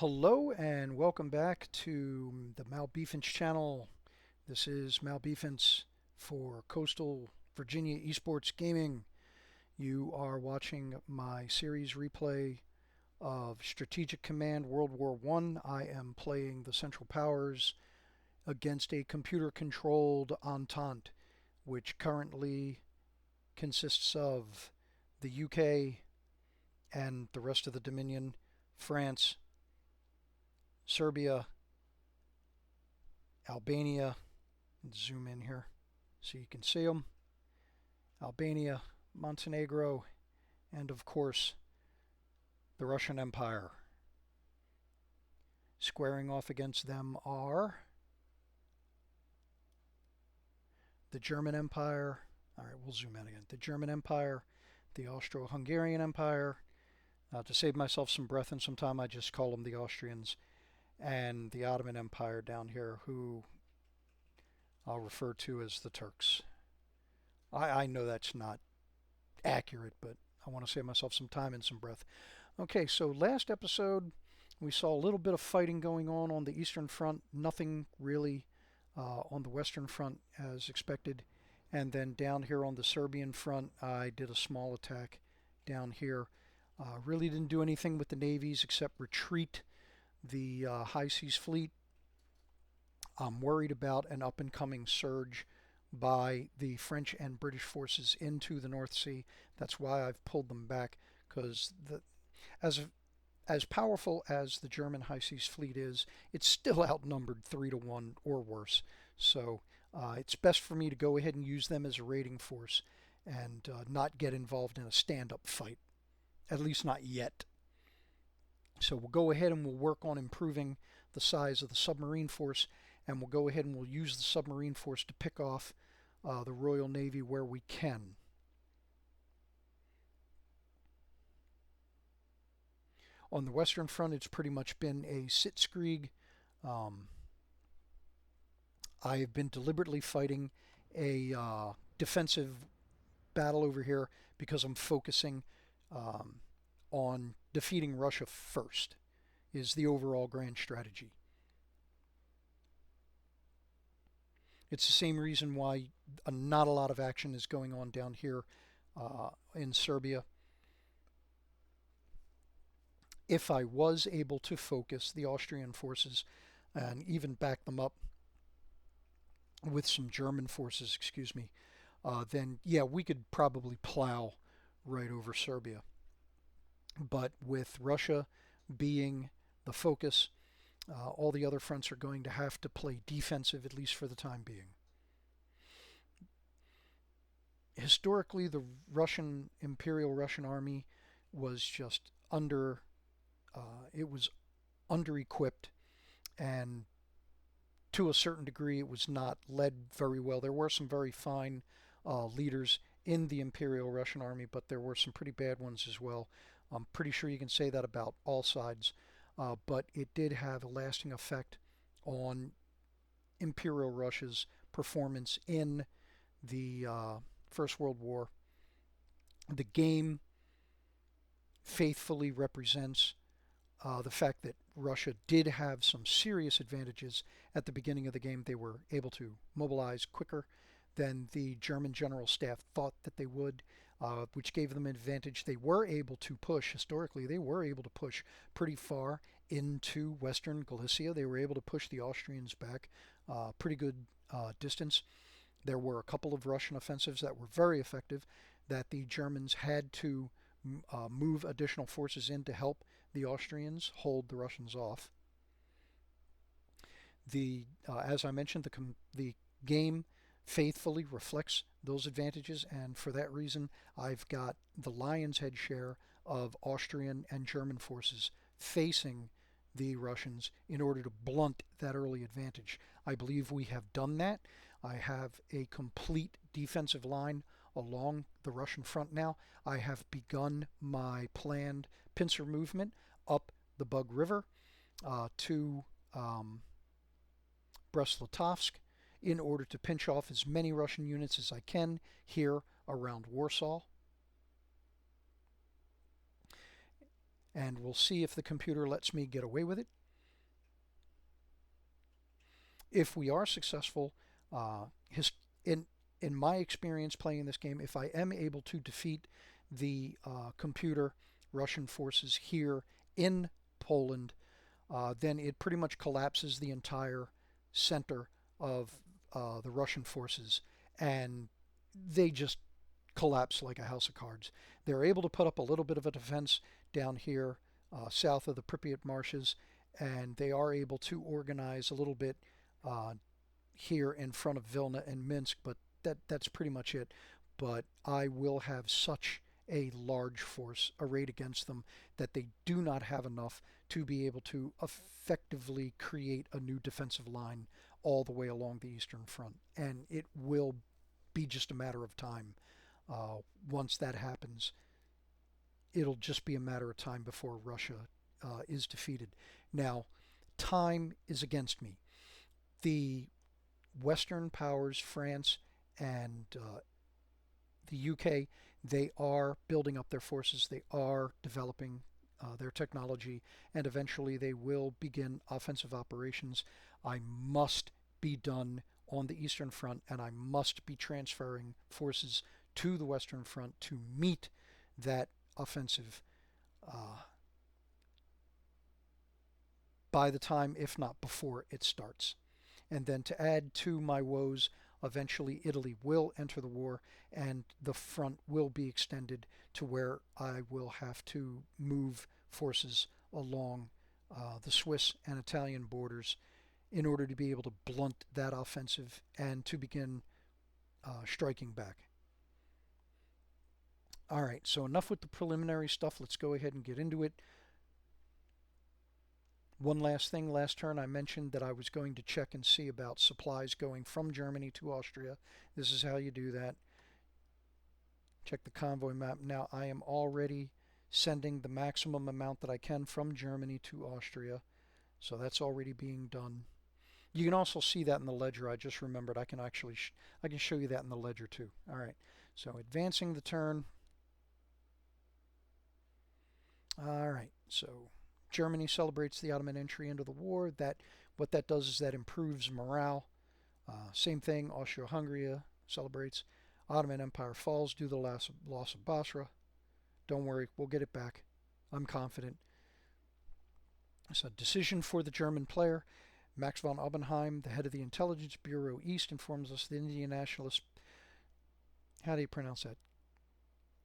Hello and welcome back to the Malbeefance channel. This is Malbeefance for Coastal Virginia Esports Gaming. You are watching my series replay of Strategic Command World War I. I am playing the Central Powers against a computer-controlled Entente, which currently consists of the UK and the rest of the Dominion, France, Serbia, Albania, zoom in here so you can see them, Albania, Montenegro, and of course the Russian Empire. Squaring off against them are the German Empire. Alright, we'll zoom in again. The German Empire, the Austro-Hungarian Empire. To save myself some breath and some time, I just call them the Austrians. And the Ottoman Empire down here, who I'll refer to as the Turks. I know that's not accurate, but I want to save myself some time and some breath. Okay, so last episode we saw a little bit of fighting going on the Eastern Front, nothing really on the Western Front as expected. And then down here on the Serbian front, I did a small attack down here. Really didn't do anything with the navies except retreat the High Seas Fleet. I'm worried about an up-and-coming surge by the French and British forces into the North Sea. That's why I've pulled them back, because as powerful as the German High Seas Fleet is, it's still outnumbered 3-1 or worse. So it's best for me to go ahead and use them as a raiding force and not get involved in a stand-up fight, at least not yet. So we'll go ahead and we'll work on improving the size of the submarine force, and we'll go ahead and we'll use the submarine force to pick off the Royal Navy where we can. On the Western Front, it's pretty much been a sitzkrieg. I have been deliberately fighting a defensive battle over here because I'm focusing on defeating Russia first, is the overall grand strategy. It's the same reason why not a lot of action is going on down here in Serbia. If I was able to focus the Austrian forces and even back them up with some German forces, then yeah, we could probably plow right over Serbia. But with Russia being the focus, all the other fronts are going to have to play defensive, at least for the time being. Historically, the Imperial Russian Army was just it was under-equipped, and to a certain degree it was not led very well. There were some very fine leaders in the Imperial Russian Army, but there were some pretty bad ones as well. I'm pretty sure you can say that about all sides, but it did have a lasting effect on Imperial Russia's performance in the First World War. The game faithfully represents the fact that Russia did have some serious advantages at the beginning of the game. They were able to mobilize quicker than the German general staff thought that they would, which gave them an advantage. They were able to push, historically, they were able to push pretty far into western Galicia. They were able to push the Austrians back pretty good distance. There were a couple of Russian offensives that were very effective that the Germans had to move additional forces in to help the Austrians hold the Russians off. As I mentioned, the game faithfully reflects those advantages, and for that reason I've got the lion's head share of Austrian and German forces facing the Russians in order to blunt that early advantage. I believe we have done that. I have a complete defensive line along the Russian front now. I have begun my planned pincer movement up the Bug River to Brest-Litovsk in order to pinch off as many Russian units as I can here around Warsaw. and we'll see if the computer lets me get away with it. If we are successful, his, in in my experience playing this game, if I am able to defeat the computer Russian forces here in Poland, then it pretty much collapses the entire center of the Russian forces, and they just collapse like a house of cards. They're able to put up a little bit of a defense down here south of the Pripyat marshes, and they are able to organize a little bit uh, here in front of Vilna and Minsk, but that's pretty much it. But I will have such a large force arrayed against them that they do not have enough to be able to effectively create a new defensive line all the way along the Eastern Front. And it will be just a matter of time. Once that happens, it'll just be a matter of time before Russia is defeated. Now, time is against me. The Western powers, France and the UK, they are building up their forces. They are developing their technology, and eventually they will begin offensive operations. I must be done on the Eastern Front, and I must be transferring forces to the Western Front to meet that offensive by the time, if not before, it starts. And then to add to my woes, eventually Italy will enter the war and the front will be extended to where I will have to move forces along the Swiss and Italian borders in order to be able to blunt that offensive and to begin striking back. All right, so enough with the preliminary stuff. Let's go ahead and get into it. One last thing, last turn I mentioned that I was going to check and see about supplies going from Germany to Austria. This is how you do that. Check the convoy map. Now I am already sending the maximum amount that I can from Germany to Austria. So that's already being done. You can also see that in the ledger. I just remembered I can actually I can show you that in the ledger too. All right. So advancing the turn. All right. So Germany celebrates the Ottoman entry into the war. What that does is that improves morale. Same thing, Austria-Hungary celebrates. Ottoman Empire falls due to the loss of Basra. Don't worry, we'll get it back. I'm confident. It's a decision for the German player. Max von Oppenheim, the head of the Intelligence Bureau East, informs us the Indian Nationalist, how do you pronounce that?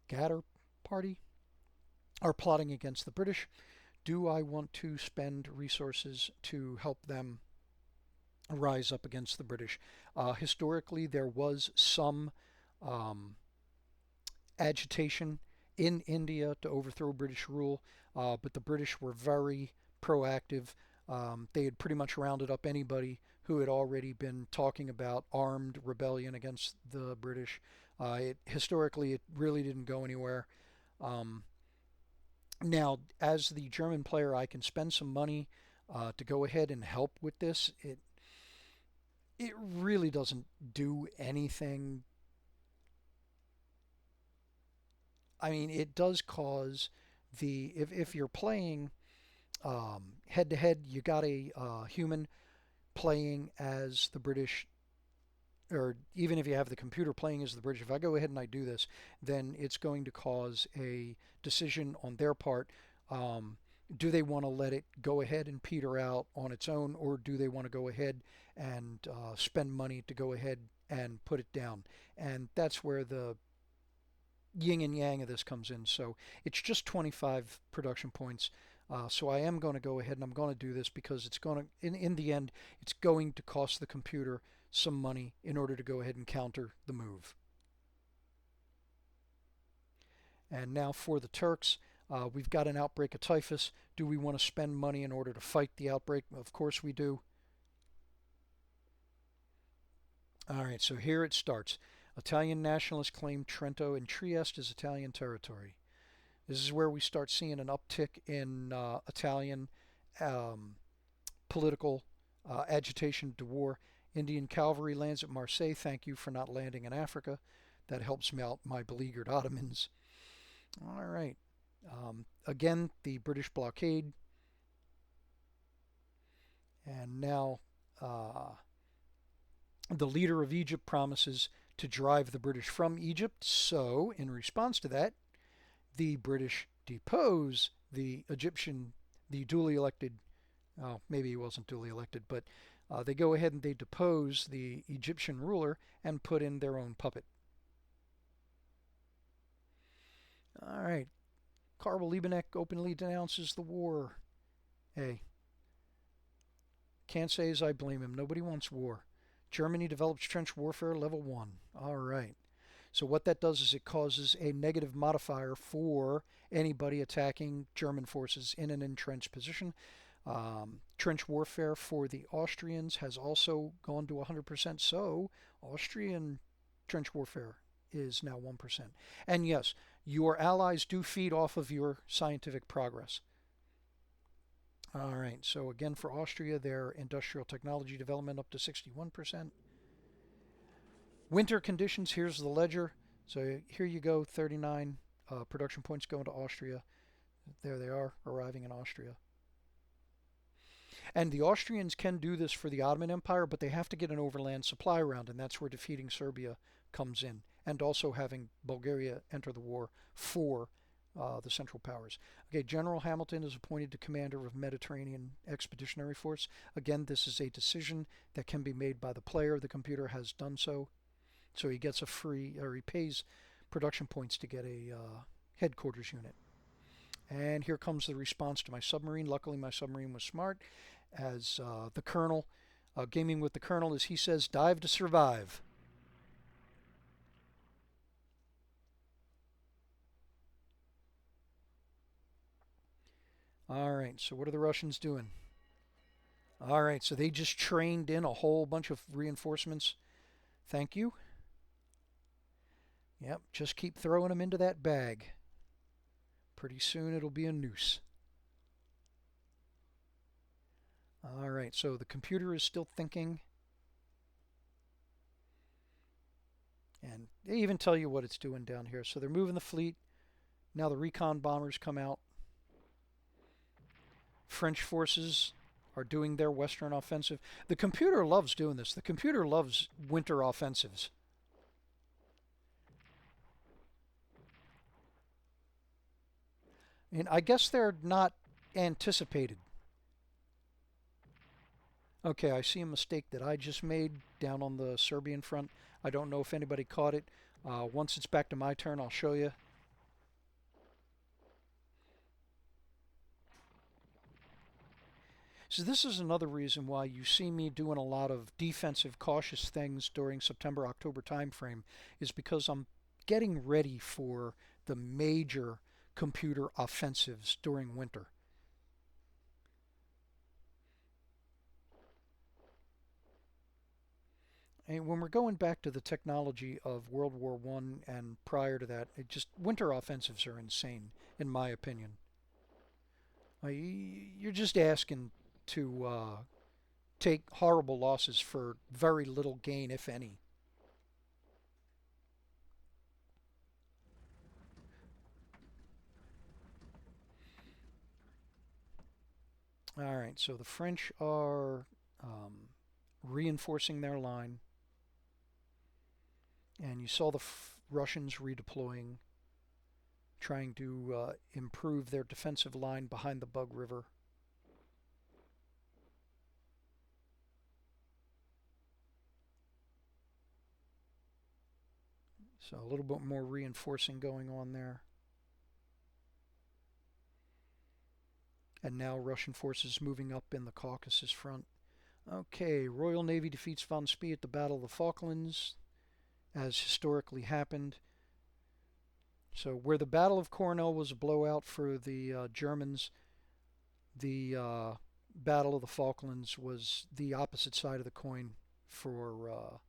Ghadar Party are plotting against the British. Do I want to spend resources to help them rise up against the British? Historically, there was some agitation in India to overthrow British rule, but the British were very proactive. They had pretty much rounded up anybody who had already been talking about armed rebellion against the British. Historically, it really didn't go anywhere. Now, as the German player, I can spend some money to go ahead and help with this. It really doesn't do anything. I mean, it does cause if you're playing head to head, you got a human playing as the British, or even if you have the computer playing as the British. If I go ahead and I do this, then it's going to cause a decision on their part. Do they want to let it go ahead and peter out on its own, or do they want to go ahead and spend money to go ahead and put it down? And that's where the yin and yang of this comes in. So it's just 25 production points. So I am going to go ahead and I'm going to do this because it's going to, in the end, it's going to cost the computer some money in order to go ahead and counter the move. And now for the Turks, we've got an outbreak of typhus. Do we want to spend money in order to fight the outbreak? Of course we do. All right, so here it starts. Italian nationalists claim Trento and Trieste as Italian territory. This is where we start seeing an uptick in Italian political agitation to war. Indian cavalry lands at Marseille. Thank you for not landing in Africa. That helps me out my beleaguered Ottomans. All right. Again, the British blockade, and now the leader of Egypt promises to drive the British from Egypt. So, in response to that, the British depose the Egyptian, the duly elected, oh, maybe he wasn't duly elected, but they go ahead and they depose the Egyptian ruler and put in their own puppet. All right, Karl Liebknecht openly denounces the war. Hey, can't say as I blame him. Nobody wants war. Germany develops trench warfare level 1. All right. So what that does is it causes a negative modifier for anybody attacking German forces in an entrenched position. Trench warfare for the Austrians has also gone to 100%. So Austrian trench warfare is now 1%. And yes, your allies do feed off of your scientific progress. All right, so again for Austria, their industrial technology development up to 61%. Winter conditions, here's the ledger. So here you go, 39 production points going to Austria. There they are, arriving in Austria. And the Austrians can do this for the Ottoman Empire, but they have to get an overland supply route, and that's where defeating Serbia comes in, and also having Bulgaria enter the war for the Central Powers. Okay, General Hamilton is appointed to commander of Mediterranean Expeditionary Force. Again, this is a decision that can be made by the player. The computer has done so. So he gets a free, or he pays production points to get a headquarters unit. And here comes the response to my submarine. Luckily, my submarine was smart, as the colonel, gaming with the colonel, as he says, dive to survive. All right, so what are the Russians doing? All right, so they just trained in a whole bunch of reinforcements. Thank you. Yep, just keep throwing them into that bag. Pretty soon it'll be a noose. All right, so the computer is still thinking. And they even tell you what it's doing down here. So they're moving the fleet. Now the recon bombers come out. French forces are doing their western offensive. The computer loves doing this. The computer loves winter offensives. And I guess they're not anticipated. Okay, I see a mistake that I just made down on the Serbian front. I don't know if anybody caught it. Once it's back to my turn, I'll show you. So this is another reason why you see me doing a lot of defensive, cautious things during September-October timeframe, is because I'm getting ready for the major computer offensives during winter. And when we're going back to the technology of World War One and prior to that, it just winter offensives are insane, in my opinion. You're just asking to take horrible losses for very little gain, if any. All right, so the French are reinforcing their line, and you saw the Russians redeploying, trying to improve their defensive line behind the Bug River. So a little bit more reinforcing going on there. And now Russian forces moving up in the Caucasus front. Okay, Royal Navy defeats von Spee at the Battle of the Falklands, as historically happened. So where the Battle of Cornell was a blowout for the Germans, the Battle of the Falklands was the opposite side of the coin for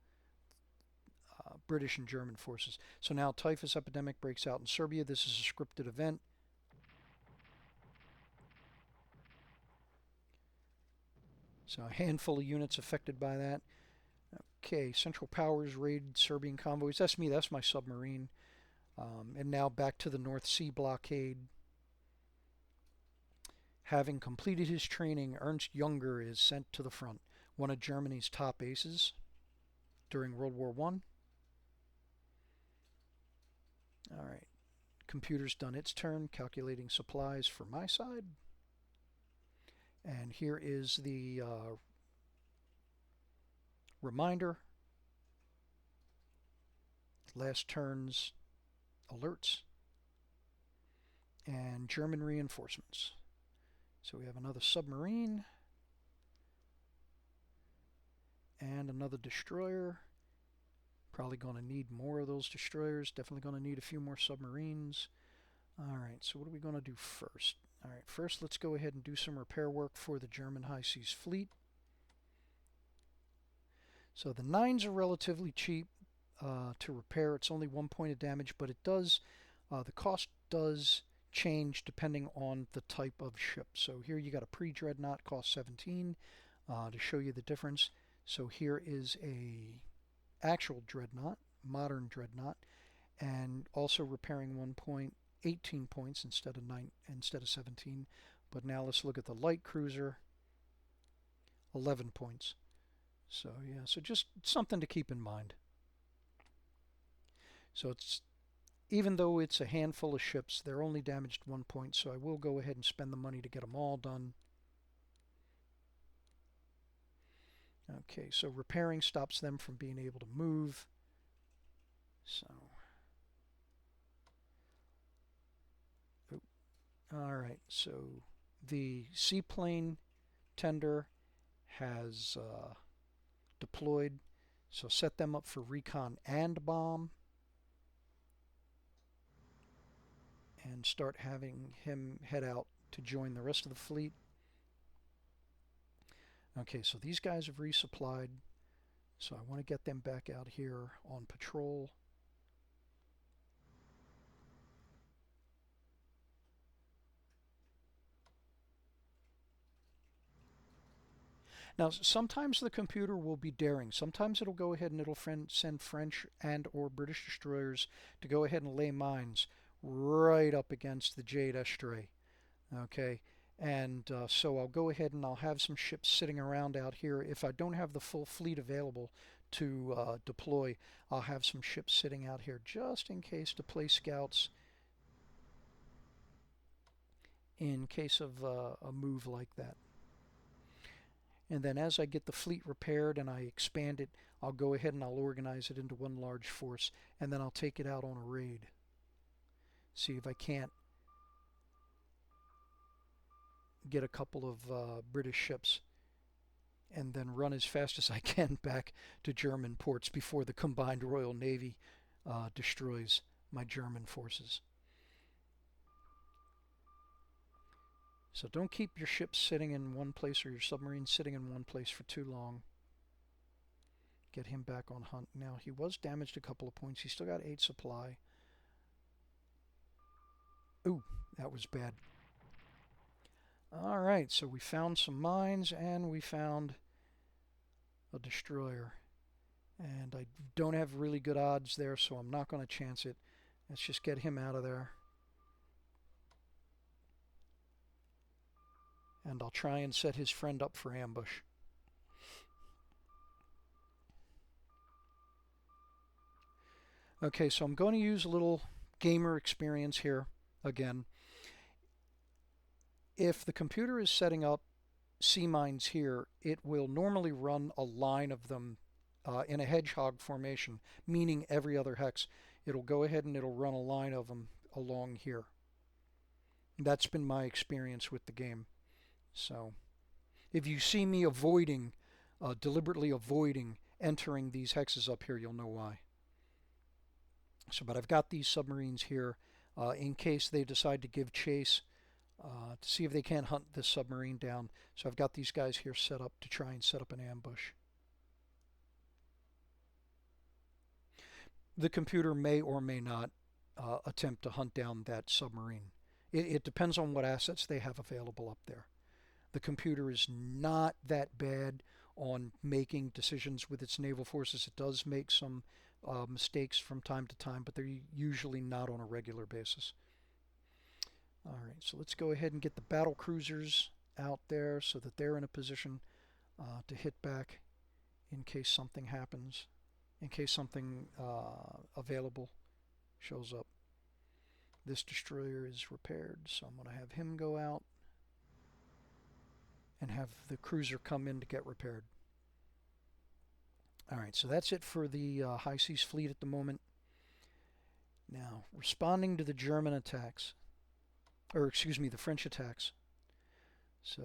British and German forces. So now typhus epidemic breaks out in Serbia. This is a scripted event. So a handful of units affected by that. Okay, Central Powers raid Serbian convoys. That's me. That's my submarine. And now back to the North Sea blockade. Having completed his training, Ernst Junger is sent to the front, one of Germany's top aces during World War I. All right, computer's done its turn, calculating supplies for my side. And here is the reminder, last turn's alerts, and German reinforcements. So we have another submarine and another destroyer. Probably going to need more of those destroyers. Definitely going to need a few more submarines. All right, so what are we going to do first? All right, first let's go ahead and do some repair work for the German High Seas Fleet. So the 9s are relatively cheap to repair. It's only 1 point of damage, but it does, the cost does change depending on the type of ship. So here you got a pre-dreadnought, cost 17 to show you the difference. So here is a actual dreadnought, modern dreadnought, and also repairing 1 point, 18 points instead of 17. But now let's look at the light cruiser, 11 points. So yeah, so just something to keep in mind. So it's, even though it's a handful of ships, they're only damaged 1 point, so I will go ahead and spend the money to get them all done. Okay, so repairing stops them from being able to move. So, all right, so the seaplane tender has deployed, so set them up for recon and bomb, and start having him head out to join the rest of the fleet. Okay, so these guys have resupplied, so I want to get them back out here on patrol. Now, sometimes the computer will be daring. Sometimes it'll go ahead and it'll send French and or British destroyers to go ahead and lay mines right up against the Jade Estuary. Okay, and so I'll go ahead and I'll have some ships sitting around out here. If I don't have the full fleet available to deploy, I'll have some ships sitting out here just in case to play scouts in case of a move like that. And then as I get the fleet repaired and I expand it, I'll go ahead and I'll organize it into one large force, and then I'll take it out on a raid. See if I can't get a couple of British ships and then run as fast as I can back to German ports before the combined Royal Navy destroys my German forces. So don't keep your ships sitting in one place or your submarines sitting in one place for too long. Get him back on hunt. Now, he was damaged a couple of points. He's still got 8 supply. Ooh, that was bad. Alright, so we found some mines and we found a destroyer. And I don't have really good odds there, so I'm not going to chance it. Let's just get him out of there. And I'll try and set his friend up for ambush. Okay, so I'm going to use a little gamer experience here again. If the computer is setting up sea mines here, it will normally run a line of them in a hedgehog formation, meaning every other hex. It'll go ahead and it'll run a line of them along here. That's been my experience with the game. So if you see me avoiding, deliberately avoiding entering these hexes up here, you'll know why. So, but I've got these submarines here in case they decide to give chase to see if they can't hunt this submarine down. So I've got these guys here set up to try and set up an ambush. The computer may or may not attempt to hunt down that submarine. It depends on what assets they have available up there. The computer is not that bad on making decisions with its naval forces. It does make some mistakes from time to time, but they're usually not on a regular basis. All right, so let's go ahead and get the battle cruisers out there so that they're in a position to hit back in case something happens, in case something available shows up. This destroyer is repaired, so I'm going to have him go out and have the cruiser come in to get repaired. All right, so that's it for the High Seas Fleet at the moment. Now, responding to the German attacks, or excuse me, the French attacks. So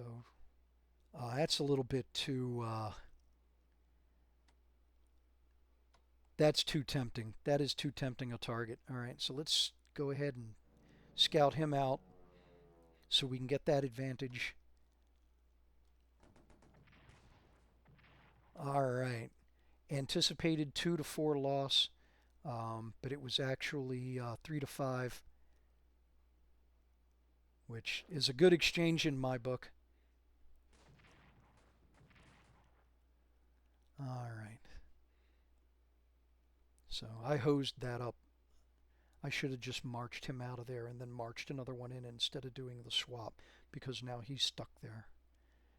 that's a little bit too. That's too tempting. That is too tempting a target. All right, so let's go ahead and scout him out so we can get that advantage. All right, anticipated 2 to 4 loss, but it was actually 3 to 5, which is a good exchange in my book. All right. So I hosed that up. I should have just marched him out of there and then marched another one in instead of doing the swap, because now he's stuck there.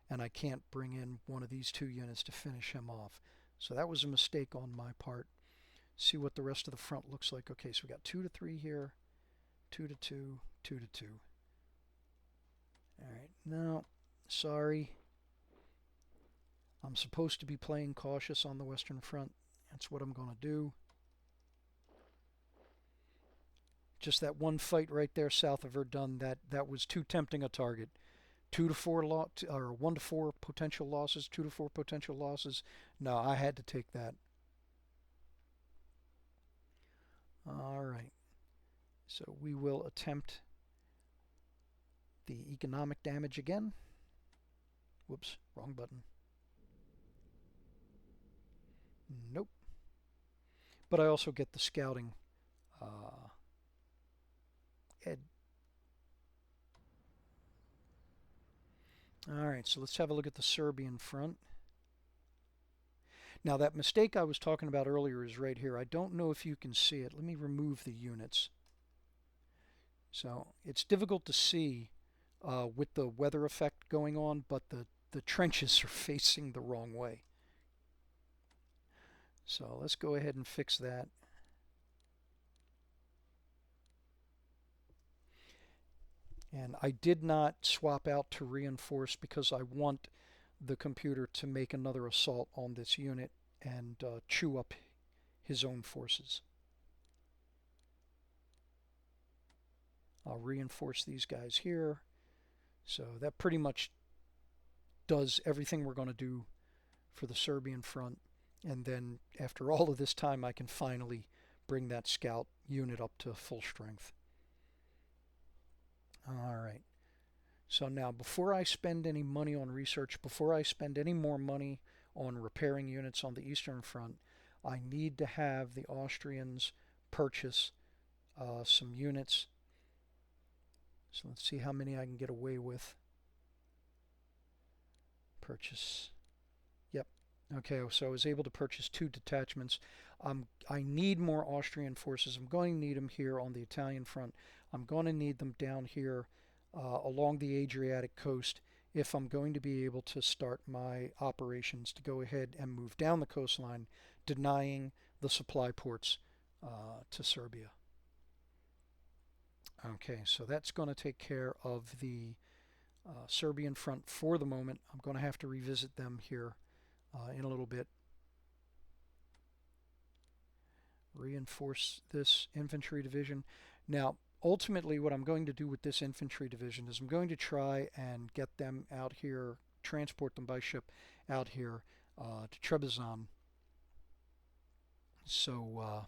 And I can't bring in one of these 2 units to finish him off. So that was a mistake on my part. See what the rest of the front looks like. Okay, so we got 2 to 3 here, 2 to 2, 2 to 2. All right, no, sorry. I'm supposed to be playing cautious on the Western Front. That's what I'm going to do. Just that one fight right there south of Verdun, that was too tempting a target. 2 to 4 or 1 to 4 potential losses, 2 to 4 potential losses. No, I had to take that. All right. So we will attempt the economic damage again. Whoops, wrong button. Nope. But I also get the scouting ed. All right, so let's have a look at the Serbian front. Now that mistake I was talking about earlier is right here. I don't know if you can see it. Let me remove the units. So it's difficult to see with the weather effect going on, but the trenches are facing the wrong way. So let's go ahead and fix that. And I did not swap out to reinforce because I want the computer to make another assault on this unit and chew up his own forces. I'll reinforce these guys here. So that pretty much does everything we're going to do for the Serbian front. And then after all of this time, I can finally bring that scout unit up to full strength. All right. So now, before I spend any money on research, before I spend any more money on repairing units on the Eastern Front, I need to have the Austrians purchase some units. So let's see how many I can get away with. Purchase. Yep. Okay, so I was able to purchase 2 detachments. I need more Austrian forces. I'm going to need them here on the Italian front. I'm going to need them down here along the Adriatic coast if I'm going to be able to start my operations to go ahead and move down the coastline, denying the supply ports to Serbia. Okay, so that's going to take care of the Serbian front for the moment. I'm going to have to revisit them here in a little bit. Reinforce this infantry division. Now, ultimately, what I'm going to do with this infantry division is I'm going to try and get them out here, transport them by ship out here to Trebizond. So,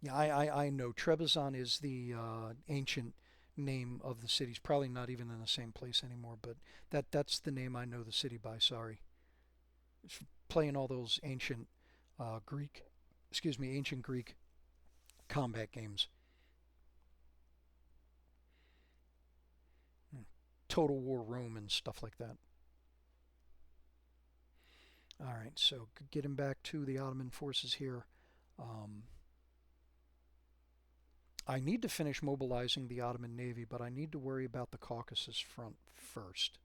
yeah, I know Trebizond is the ancient name of the city. It's probably not even in the same place anymore, but that's the name I know the city by. Sorry, it's playing all those ancient ancient Greek combat games. Total War Rome and stuff like that. All right, so getting back to the Ottoman forces here. I need to finish mobilizing the Ottoman Navy, but I need to worry about the Caucasus front first.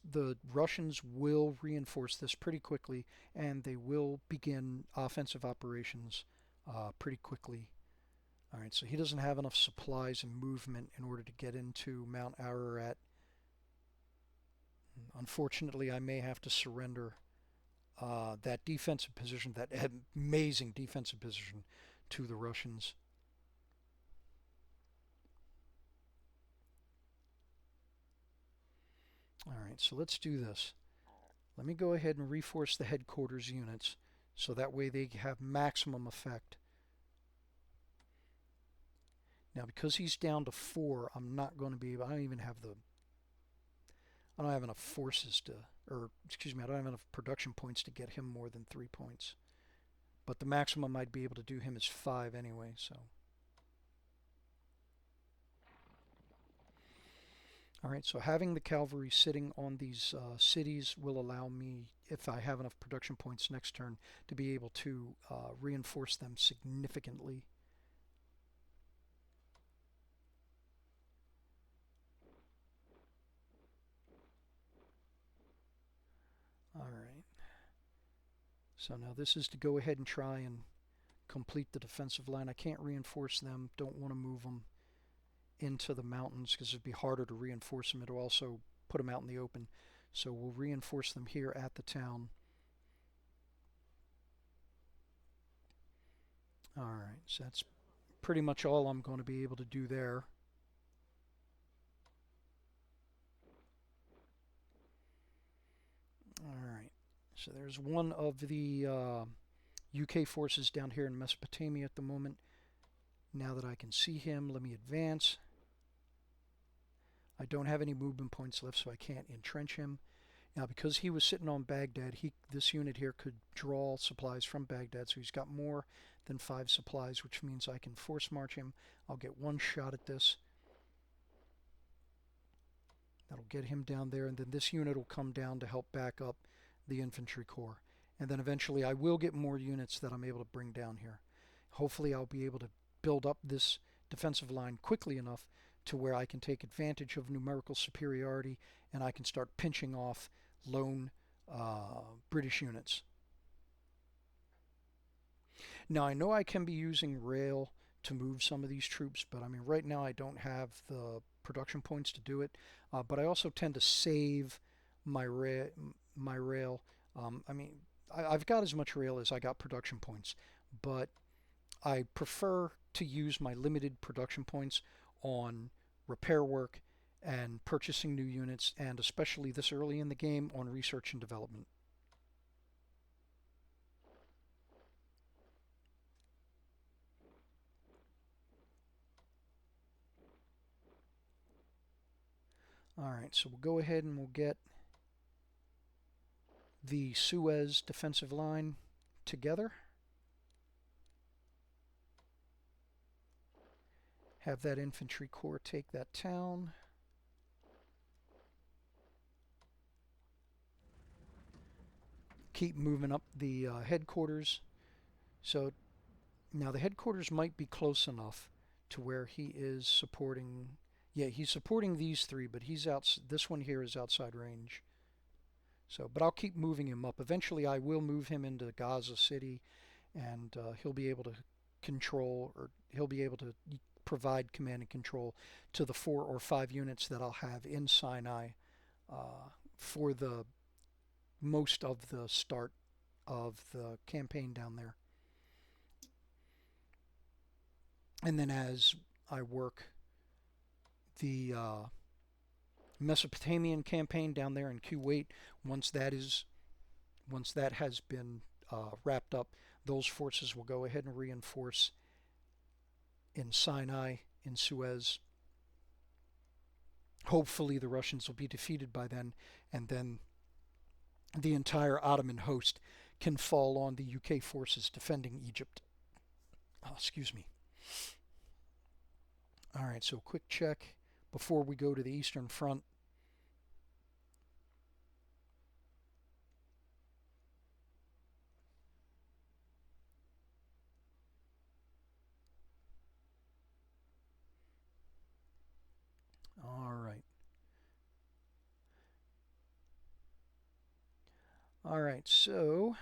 The Russians will reinforce this pretty quickly, and they will begin offensive operations pretty quickly. All right, so he doesn't have enough supplies and movement in order to get into Mount Ararat. Unfortunately, I may have to surrender that defensive position, that amazing defensive position, to the Russians. All right, so let's do this. Let me go ahead and reforce the headquarters units so that way they have maximum effect. Now, because he's down to 4, I'm not going to be able, I don't have enough forces to, or excuse me, I don't have enough production points to get him more than 3 points. But the maximum I'd be able to do him is 5 anyway, so. Alright, so having the cavalry sitting on these cities will allow me, if I have enough production points next turn, to be able to reinforce them significantly. Alright, so now this is to go ahead and try and complete the defensive line. I can't reinforce them, don't want to move them into the mountains because it'd be harder to reinforce them. It'll also put them out in the open. So we'll reinforce them here at the town. Alright, so that's pretty much all I'm going to be able to do there. Alright, so there's one of the UK forces down here in Mesopotamia at the moment. Now that I can see him, let me advance. I don't have any movement points left, so I can't entrench him. Now, because he was sitting on Baghdad, this unit here could draw supplies from Baghdad, so he's got more than 5 supplies, which means I can force march him. I'll get one shot at this. That'll get him down there, and then this unit will come down to help back up the infantry corps. And then eventually I will get more units that I'm able to bring down here. Hopefully I'll be able to build up this defensive line quickly enough to where I can take advantage of numerical superiority and I can start pinching off lone British units. Now I know I can be using rail to move some of these troops, but I mean right now I don't have the production points to do it. But I also tend to save my rail. I mean I've got as much rail as I got production points, but I prefer to use my limited production points on repair work and purchasing new units, and especially this early in the game on research and development. Alright, so we'll go ahead and we'll get the Suez defensive line together. Have that infantry corps take that town. Keep moving up the headquarters. So now the headquarters might be close enough to where he is supporting. Yeah, he's supporting these 3, but he's out. This one here is outside range. So, but I'll keep moving him up. Eventually, I will move him into Gaza City, and he'll be able to control, or he'll be able to provide command and control to the 4 or 5 units that I'll have in Sinai for the most of the start of the campaign down there. And then as I work the Mesopotamian campaign down there in Kuwait, once that has been wrapped up, those forces will go ahead and reinforce in Sinai, in Suez. Hopefully the Russians will be defeated by then, and then the entire Ottoman host can fall on the UK forces defending Egypt. Excuse me. Alright, so quick check before we go to the Eastern Front. All right, so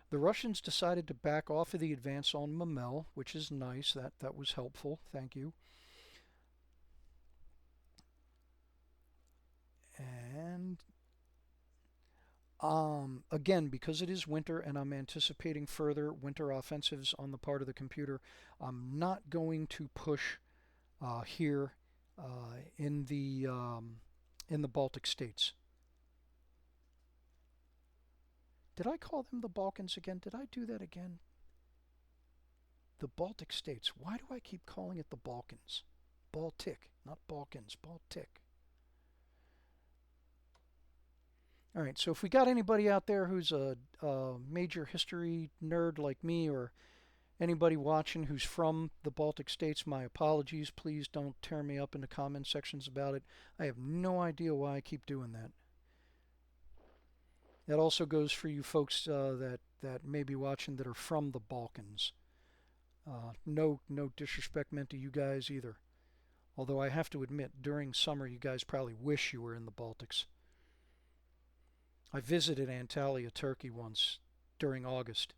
the Russians decided to back off of the advance on Mamel, which is nice. That was helpful. Thank you. And again, because it is winter and I'm anticipating further winter offensives on the part of the computer, I'm not going to push here in the Baltic states. Did I call them the Balkans again? Did I do that again? The Baltic states. Why do I keep calling it the Balkans? Baltic, not Balkans. Baltic. All right, so if we got anybody out there who's a major history nerd like me, or anybody watching who's from the Baltic states, my apologies. Please don't tear me up in the comment sections about it. I have no idea why I keep doing that. That also goes for you folks that may be watching that are from the Balkans. No disrespect meant to you guys either. Although I have to admit, during summer you guys probably wish you were in the Baltics. I visited Antalya, Turkey once during August.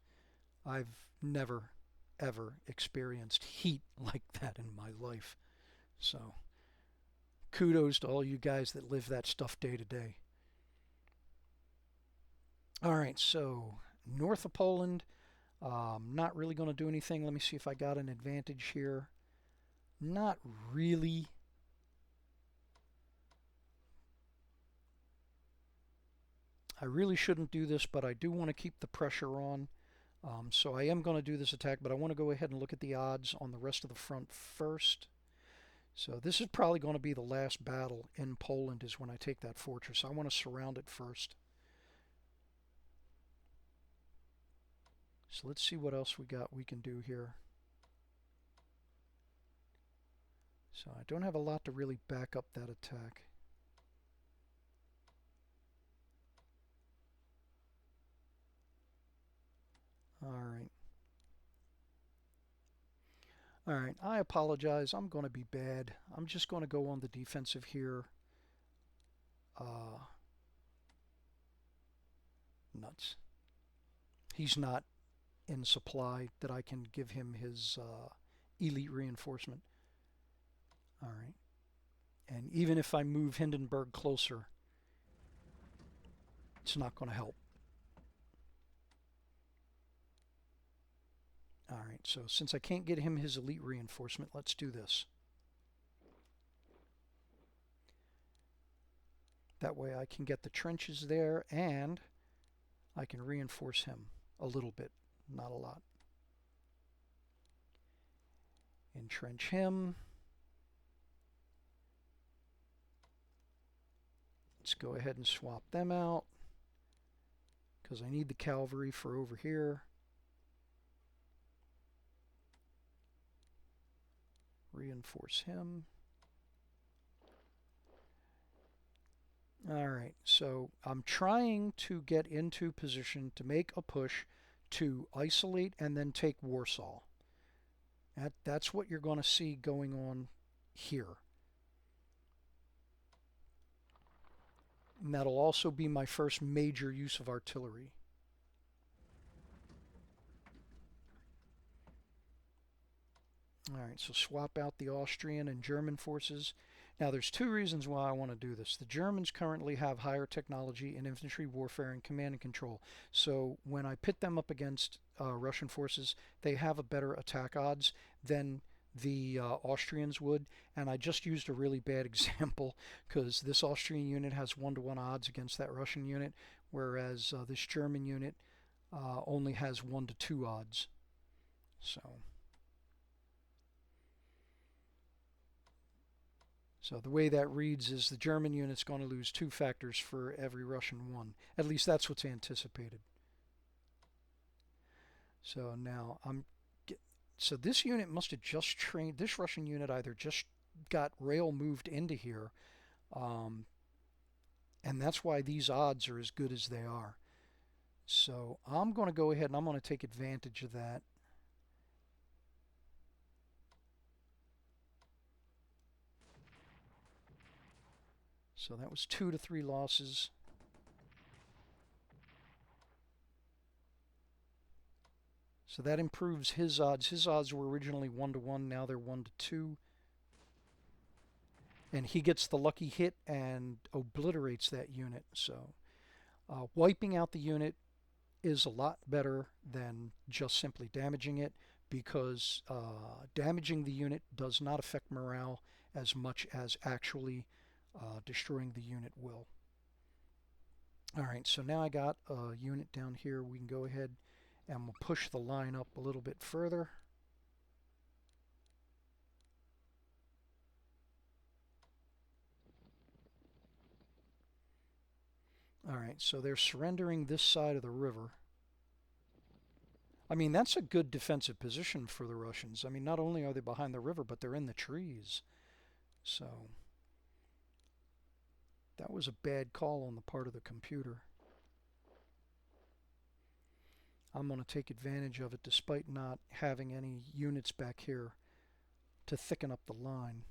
I've never, ever experienced heat like that in my life. So, kudos to all you guys that live that stuff day to day. All right, so north of Poland, not really going to do anything. Let me see if I got an advantage here. Not really. I really shouldn't do this, but I do want to keep the pressure on. So I am going to do this attack, but I want to go ahead and look at the odds on the rest of the front first. So this is probably going to be the last battle in Poland is when I take that fortress. I want to surround it first. So let's see what else we can do here. So I don't have a lot to really back up that attack. Alright. Alright, I apologize. I'm going to be bad. I'm just going to go on the defensive here. Nuts. He's not in supply that I can give him his elite reinforcement. Alright. And even if I move Hindenburg closer, it's not going to help. Alright, so since I can't get him his elite reinforcement, let's do this. That way I can get the trenches there and I can reinforce him a little bit, not a lot. Entrench him. Let's go ahead and swap them out because I need the cavalry for over here. Reinforce him. Alright, so I'm trying to get into position to make a push to isolate and then take Warsaw. That's what you're going to see going on here. And that'll also be my first major use of artillery. Alright, so swap out the Austrian and German forces. Now there's two reasons why I want to do this. The Germans currently have higher technology in infantry warfare and command and control. So when I pit them up against Russian forces, they have a better attack odds than the Austrians would. And I just used a really bad example because this Austrian unit has 1-to-1 odds against that Russian unit, whereas this German unit only has 1-to-2 odds. So the way that reads is the German unit's going to lose 2 factors for every Russian 1. At least that's what's anticipated. So now so this unit must have just trained. This Russian unit either just got rail moved into here, and that's why these odds are as good as they are. So I'm going to go ahead and I'm going to take advantage of that. So that was 2 to 3 losses. So that improves his odds. His odds were originally 1-1, now they're 1-2. And he gets the lucky hit and obliterates that unit. So wiping out the unit is a lot better than just simply damaging it, because damaging the unit does not affect morale as much as actually destroying the unit will. Alright, so now I got a unit down here. We can go ahead and we'll push the line up a little bit further. Alright, so they're surrendering this side of the river. I mean, that's a good defensive position for the Russians. I mean, not only are they behind the river, but they're in the trees. So that was a bad call on the part of the computer. I'm going to take advantage of it despite not having any units back here to thicken up the line.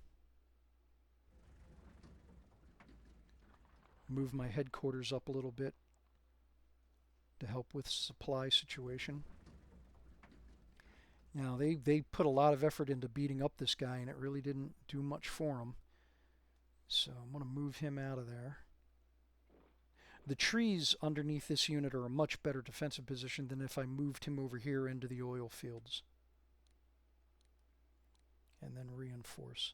Move my headquarters up a little bit to help with supply situation. Now, they put a lot of effort into beating up this guy, and it really didn't do much for him. So I'm going to move him out of there. The trees underneath this unit are a much better defensive position than if I moved him over here into the oil fields. And then reinforce.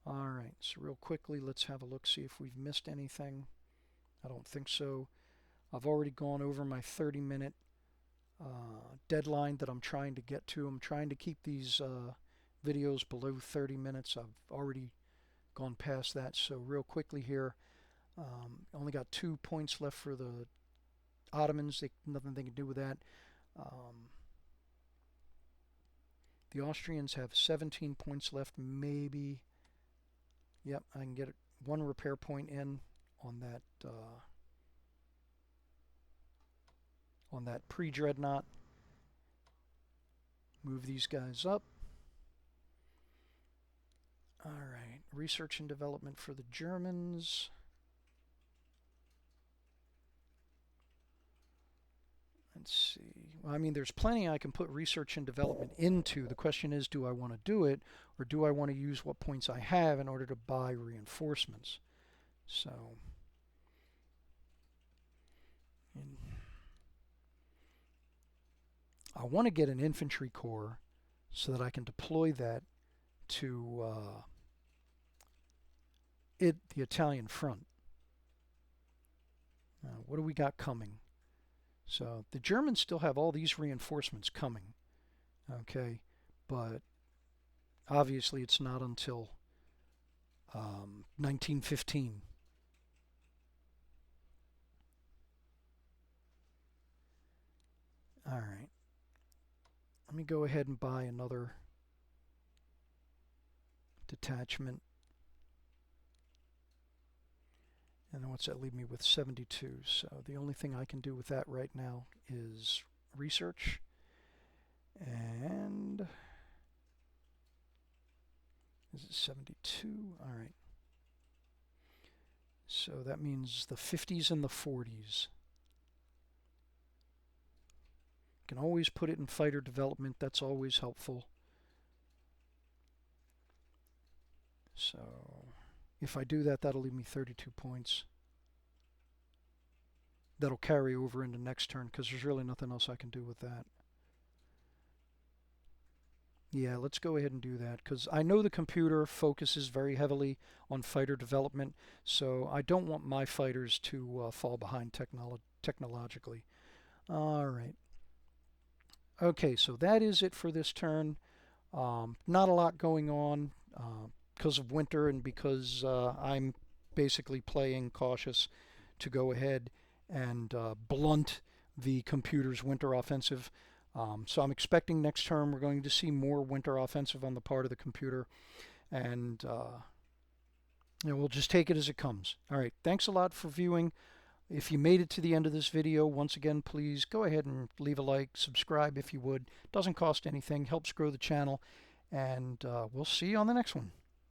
Alright, so real quickly, let's have a look, see if we've missed anything. I don't think so. I've already gone over my 30-minute deadline that I'm trying to get to. I'm trying to keep these videos below 30 minutes. I've already gone past that. So real quickly here, only got 2 points left for the Ottomans. Nothing they can do with that. The Austrians have 17 points left, maybe. Yep, I can get one repair point in on that pre-dreadnought. Move these guys up. Alright, research and development for the Germans. Let's see. Well, I mean, there's plenty I can put research and development into. The question is, do I want to do it, or do I want to use what points I have in order to buy reinforcements? So, I want to get an infantry corps so that I can deploy that to the Italian front. What do we got coming? So the Germans still have all these reinforcements coming, okay, but obviously it's not until 1915. All right, let me go ahead and buy another detachment. And then what's that leave me with? 72. So the only thing I can do with that right now is research. And is it 72? All right. So that means the 50s and the 40s. Can always put it in fighter development. That's always helpful. So if I do that, that'll leave me 32 points. That'll carry over into next turn because there's really nothing else I can do with that. Yeah, let's go ahead and do that because I know the computer focuses very heavily on fighter development, so I don't want my fighters to fall behind technologically. All right. Okay, so that is it for this turn. Not a lot going on because of winter and because I'm basically playing cautious to go ahead and blunt the computer's winter offensive. So I'm expecting next turn we're going to see more winter offensive on the part of the computer, and we'll just take it as it comes. All right, thanks a lot for viewing. If you made it to the end of this video, once again, please go ahead and leave a like, subscribe if you would. Doesn't cost anything, helps grow the channel, and we'll see you on the next one.